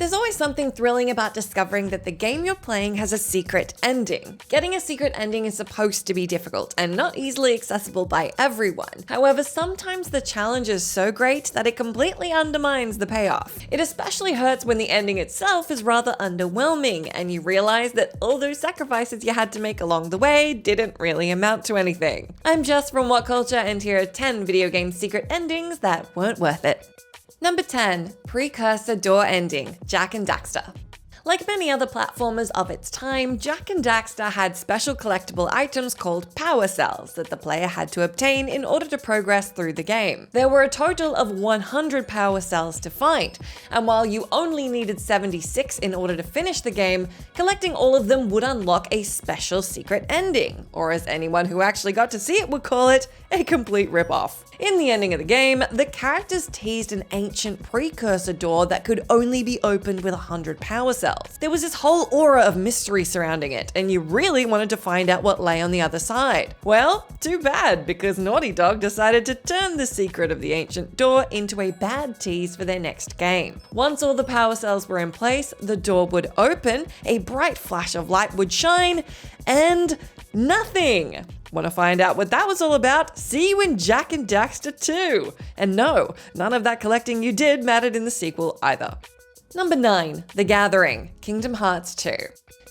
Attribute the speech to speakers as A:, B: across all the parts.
A: There's always something thrilling about discovering that the game you're playing has a secret ending. Getting a secret ending is supposed to be difficult and not easily accessible by everyone. However, sometimes the challenge is so great that it completely undermines the payoff. It especially hurts when the ending itself is rather underwhelming and you realize that all those sacrifices you had to make along the way didn't really amount to anything. I'm Jess from WhatCulture and here are 10 video game secret endings that weren't worth it. Number 10. Precursor Door ending, Jak and Daxter. Like many other platformers of its time, Jak and Daxter had special collectible items called power cells that the player had to obtain in order to progress through the game. There were a total of 100 power cells to find, and while you only needed 76 in order to finish the game, collecting all of them would unlock a special secret ending, or as anyone who actually got to see it would call it, a complete rip-off. In the ending of the game, the characters teased an ancient precursor door that could only be opened with 100 power cells. There was this whole aura of mystery surrounding it, and you really wanted to find out what lay on the other side. Well, too bad, because Naughty Dog decided to turn the secret of the ancient door into a bad tease for their next game. Once all the power cells were in place, the door would open, a bright flash of light would shine, and nothing! Want to find out what that was all about? See you in Jak and Daxter 2! And no, none of that collecting you did mattered in the sequel either. Number 9. The Gathering, Kingdom Hearts 2.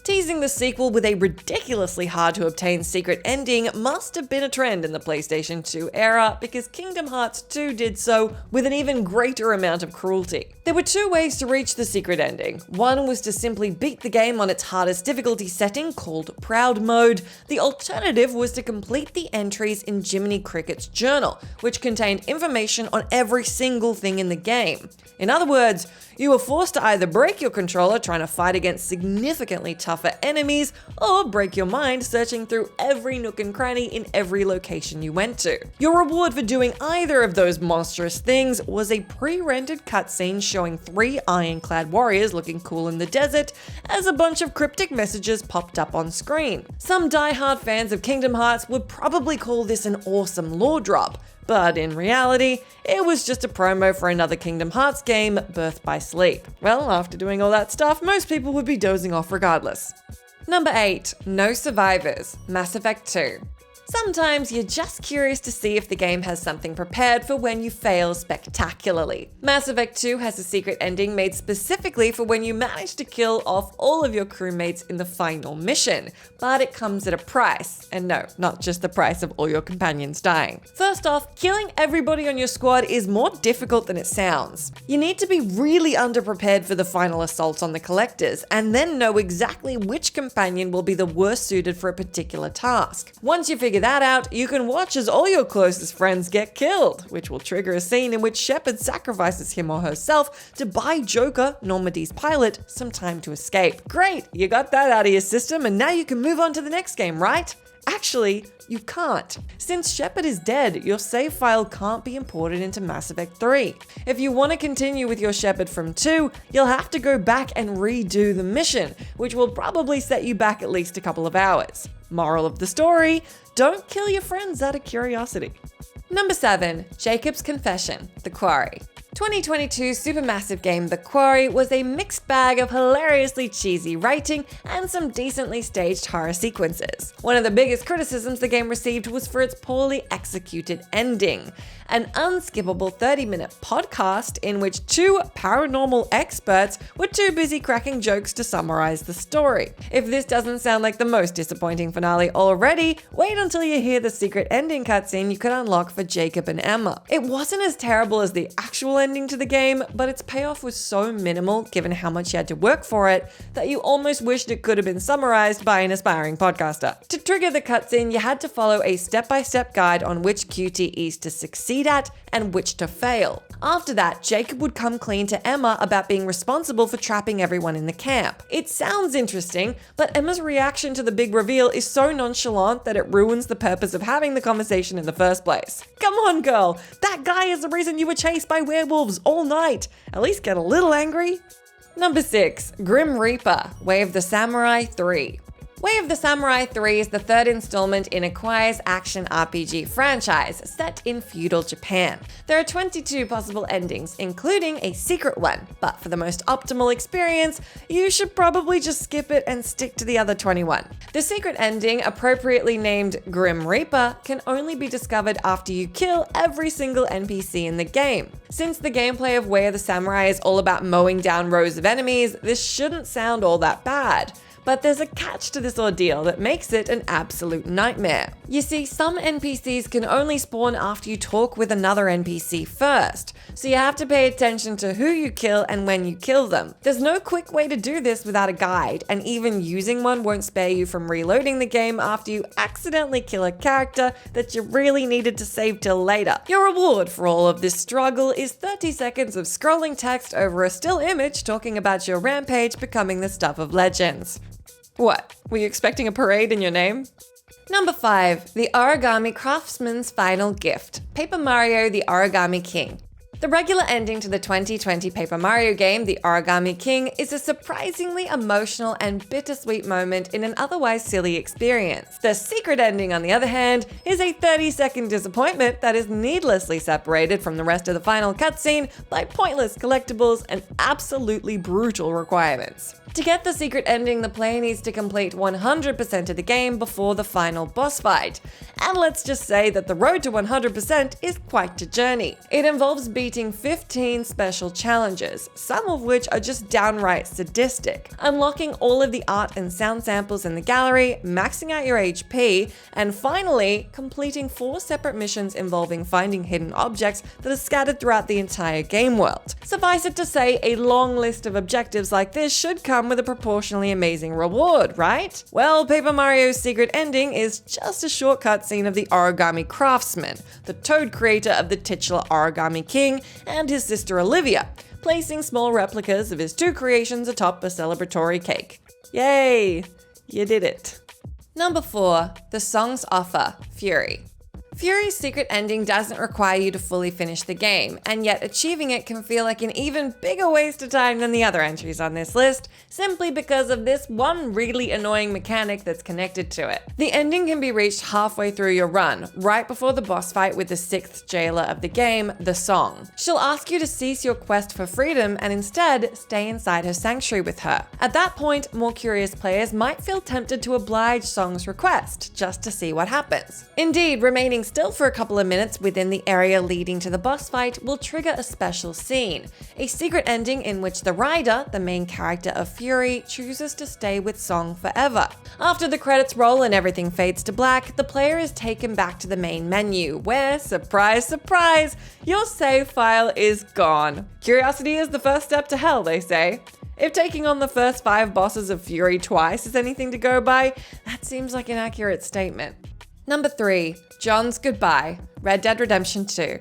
A: Teasing the sequel with a ridiculously hard to obtain secret ending must have been a trend in the PlayStation 2 era because Kingdom Hearts 2 did so with an even greater amount of cruelty. There were two ways to reach the secret ending. One was to simply beat the game on its hardest difficulty setting called Proud Mode. The alternative was to complete the entries in Jiminy Cricket's journal, which contained information on every single thing in the game. In other words, you were forced to either break your controller trying to fight against significantly tougher enemies, or break your mind searching through every nook and cranny in every location you went to. Your reward for doing either of those monstrous things was a pre-rendered cutscene showing 3 ironclad warriors looking cool in the desert as a bunch of cryptic messages popped up on screen. Some die-hard fans of Kingdom Hearts would probably call this an awesome lore drop, but in reality, it was just a promo for another Kingdom Hearts game, Birth by Sleep. Well, after doing all that stuff, most people would be dozing off regardless. Number 8. No Survivors, Mass Effect 2. Sometimes you're just curious to see if the game has something prepared for when you fail spectacularly. Mass Effect 2 has a secret ending made specifically for when you manage to kill off all of your crewmates in the final mission, but it comes at a price. And no, not just the price of all your companions dying. First off, killing everybody on your squad is more difficult than it sounds. You need to be really underprepared for the final assault on the collectors, and then know exactly which companion will be the worst suited for a particular task. Once you figure that out, you can watch as all your closest friends get killed, which will trigger a scene in which Shepard sacrifices him or herself to buy Joker, Normandy's pilot, some time to escape. Great, you got that out of your system and now you can move on to the next game, right? Actually, you can't. Since Shepard is dead, your save file can't be imported into Mass Effect 3. If you want to continue with your Shepard from 2, you'll have to go back and redo the mission, which will probably set you back at least a couple of hours. Moral of the story, don't kill your friends out of curiosity. Number 7. Jacob's Confession, The Quarry. 2022 supermassive game The Quarry was a mixed bag of hilariously cheesy writing and some decently staged horror sequences. One of the biggest criticisms the game received was for its poorly executed ending. An unskippable 30-minute podcast in which 2 paranormal experts were too busy cracking jokes to summarize the story. If this doesn't sound like the most disappointing finale already, wait until you hear the secret ending cutscene you could unlock for Jacob and Emma. It wasn't as terrible as the actual ending to the game, but its payoff was so minimal given how much you had to work for it that you almost wished it could have been summarized by an aspiring podcaster. To trigger the cutscene, you had to follow a step-by-step guide on which QTEs to succeed at and which to fail. After that, Jacob would come clean to Emma about being responsible for trapping everyone in the camp. It sounds interesting, but Emma's reaction to the big reveal is so nonchalant that it ruins the purpose of having the conversation in the first place. Come on, girl! That guy is the reason you were chased by werewolves all night! At least get a little angry. Number 6. Grim Reaper, Way of the Samurai 3. Way of the Samurai 3 is the third installment in Acquire's action RPG franchise, set in feudal Japan. There are 22 possible endings, including a secret one, but for the most optimal experience, you should probably just skip it and stick to the other 21. The secret ending, appropriately named Grim Reaper, can only be discovered after you kill every single NPC in the game. Since the gameplay of Way of the Samurai is all about mowing down rows of enemies, this shouldn't sound all that bad. But there's a catch to this ordeal that makes it an absolute nightmare. You see, some NPCs can only spawn after you talk with another NPC first, so you have to pay attention to who you kill and when you kill them. There's no quick way to do this without a guide, and even using one won't spare you from reloading the game after you accidentally kill a character that you really needed to save till later. Your reward for all of this struggle is 30 seconds of scrolling text over a still image talking about your rampage becoming the stuff of legends. What? Were you expecting a parade in your name? Number 5. The Origami Craftsman's Final Gift. Paper Mario: The Origami King. The regular ending to the 2020 Paper Mario game, The Origami King, is a surprisingly emotional and bittersweet moment in an otherwise silly experience. The secret ending, on the other hand, is a 30-second disappointment that is needlessly separated from the rest of the final cutscene by pointless collectibles and absolutely brutal requirements. To get the secret ending, the player needs to complete 100% of the game before the final boss fight. And let's just say that the road to 100% is quite a journey. It involves beating 15 special challenges, some of which are just downright sadistic. Unlocking all of the art and sound samples in the gallery, maxing out your HP, and finally, completing 4 separate missions involving finding hidden objects that are scattered throughout the entire game world. Suffice it to say, a long list of objectives like this should come with a proportionally amazing reward, right? Well, Paper Mario's secret ending is just a short cutscene of the Origami Craftsman, the Toad creator of the titular Origami King, and his sister Olivia, placing small replicas of his 2 creations atop a celebratory cake. Yay! You did it. Number 4. The song's offer, Fury. Fury's secret ending doesn't require you to fully finish the game, and yet achieving it can feel like an even bigger waste of time than the other entries on this list, simply because of this one really annoying mechanic that's connected to it. The ending can be reached halfway through your run, right before the boss fight with the 6th jailer of the game, the Song. She'll ask you to cease your quest for freedom and instead stay inside her sanctuary with her. At that point, more curious players might feel tempted to oblige Song's request, just to see what happens. Indeed, remaining still for a couple of minutes within the area leading to the boss fight will trigger a special scene, a secret ending in which the rider, the main character of Fury, chooses to stay with Song forever. After the credits roll and everything fades to black, the player is taken back to the main menu where, surprise, surprise, your save file is gone. Curiosity is the first step to hell, they say. If taking on the first 5 bosses of Fury twice is anything to go by, that seems like an accurate statement. Number 3. Jons Goodbye, Red Dead Redemption 2.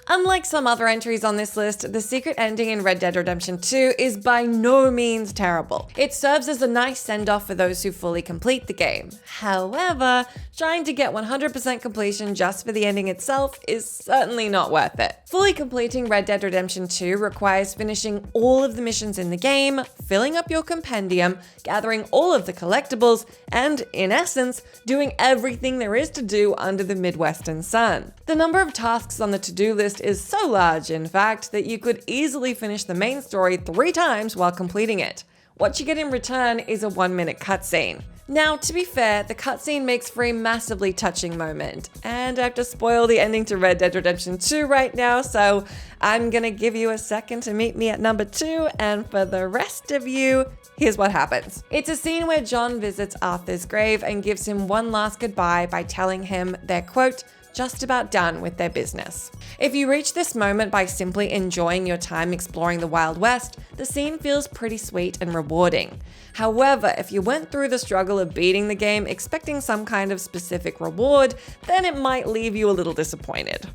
A: Unlike some other entries on this list, the secret ending in Red Dead Redemption 2 is by no means terrible. It serves as a nice send-off for those who fully complete the game. However, trying to get 100% completion just for the ending itself is certainly not worth it. Fully completing Red Dead Redemption 2 requires finishing all of the missions in the game, filling up your compendium, gathering all of the collectibles, and, in essence, doing everything there is to do under the Midwestern sun. The number of tasks on the to-do list is so large, in fact, that you could easily finish the main story 3 times while completing it. What you get in return is a 1-minute cutscene. Now, to be fair, the cutscene makes for a massively touching moment, and I have to spoil the ending to Red Dead Redemption 2 right now, so I'm gonna give you a second to meet me at number 2, and for the rest of you, here's what happens. It's a scene where John visits Arthur's grave and gives him one last goodbye by telling him they're, quote, just about done with their business. If you reach this moment by simply enjoying your time exploring the Wild West, the scene feels pretty sweet and rewarding. However, if you went through the struggle of beating the game expecting some kind of specific reward, then it might leave you a little disappointed.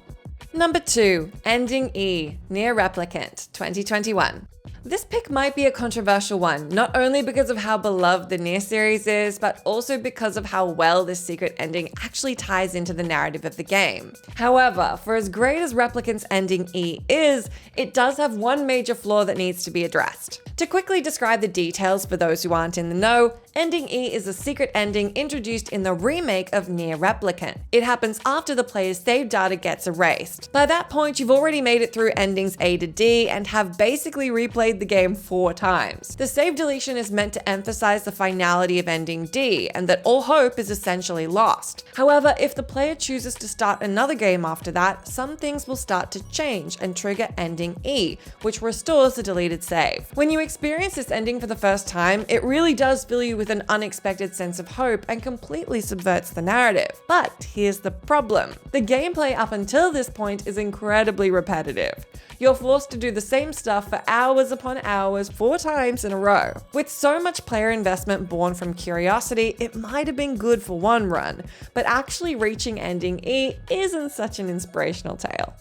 A: Number 2, Ending E, Near Replicant, 2021. This pick might be a controversial one, not only because of how beloved the Nier series is, but also because of how well this secret ending actually ties into the narrative of the game. However, for as great as Replicant's ending E is, it does have one major flaw that needs to be addressed. To quickly describe the details for those who aren't in the know, Ending E is a secret ending introduced in the remake of Nier Replicant. It happens after the player's save data gets erased. By that point, you've already made it through endings A to D and have basically replayed the game 4 times. The save deletion is meant to emphasize the finality of ending D and that all hope is essentially lost. However, if the player chooses to start another game after that, some things will start to change and trigger ending E, which restores the deleted save. When you experience this ending for the first time, it really does fill you with an unexpected sense of hope and completely subverts the narrative. But here's the problem. The gameplay up until this point is incredibly repetitive. You're forced to do the same stuff for hours upon hours 4 times in a row. With so much player investment born from curiosity, it might have been good for one run, but actually reaching ending E isn't such an inspirational tale.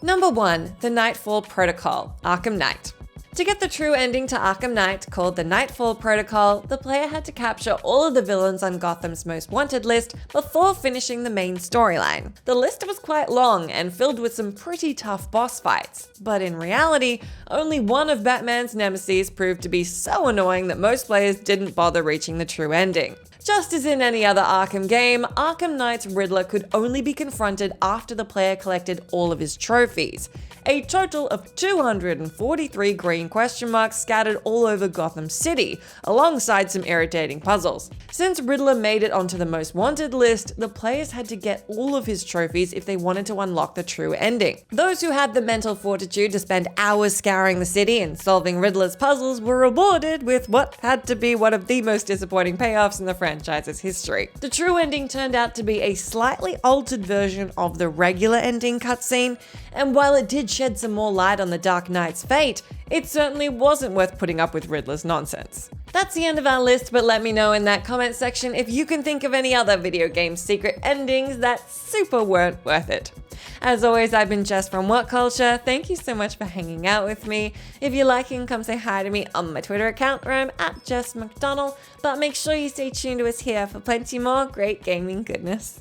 A: Number 1. The Nightfall Protocol, Arkham Knight. To get the true ending to Arkham Knight, called the Nightfall Protocol, the player had to capture all of the villains on Gotham's Most Wanted list before finishing the main storyline. The list was quite long and filled with some pretty tough boss fights, but in reality, only one of Batman's nemesis proved to be so annoying that most players didn't bother reaching the true ending. Just as in any other Arkham game, Arkham Knight's Riddler could only be confronted after the player collected all of his trophies. A total of 243 green question marks scattered all over Gotham City, alongside some irritating puzzles. Since Riddler made it onto the Most Wanted list, the players had to get all of his trophies if they wanted to unlock the true ending. Those who had the mental fortitude to spend hours scouring the city and solving Riddler's puzzles were rewarded with what had to be one of the most disappointing payoffs in the franchise's history. The true ending turned out to be a slightly altered version of the regular ending cutscene, and while it did shed some more light on the Dark Knight's fate, it certainly wasn't worth putting up with Riddler's nonsense. That's the end of our list, but let me know in that comment section if you can think of any other video game secret endings that super weren't worth it. As always, I've been Jess from WhatCulture. Thank you so much for hanging out with me. If you're liking, come say hi to me on my Twitter account where I'm @JessMcDonald, but make sure you stay tuned to us here for plenty more great gaming goodness.